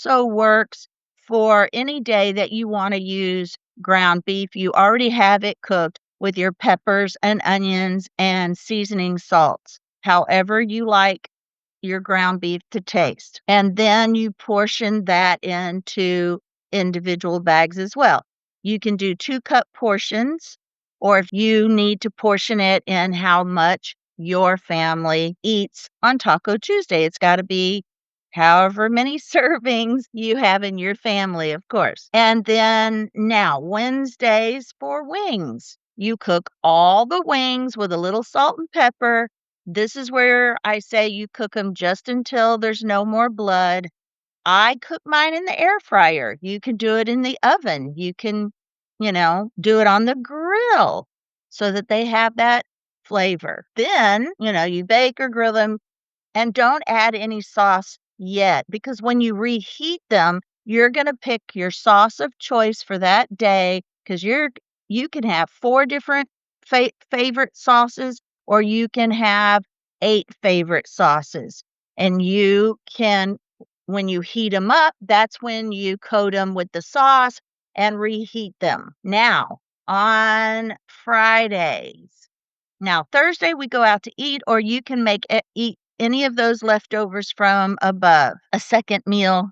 also works for any day that you want to use ground beef. You already have it cooked with your peppers and onions and seasoning salts, however you like your ground beef to taste. And then you portion that into individual bags as well. You can do 2-cup portions, or if you need to portion it in how much your family eats on Taco Tuesday, it's got to be however many servings you have in your family, of course. And then now, Wednesdays for wings. You cook all the wings with a little salt and pepper. This is where I say you cook them just until there's no more blood. I cook mine in the air fryer. You can do it in the oven. You can, do it on the grill so that they have that flavor. Then, you bake or grill them and don't add any sauce yet, because when you reheat them, you're gonna pick your sauce of choice for that day, because you can have 4 different favorite sauces, or you can have 8 favorite sauces. And you can when you heat them up, that's when you coat them with the sauce and reheat them. Now, on Fridays now, Thursday, we go out to eat, or you can eat any of those leftovers from above, a second meal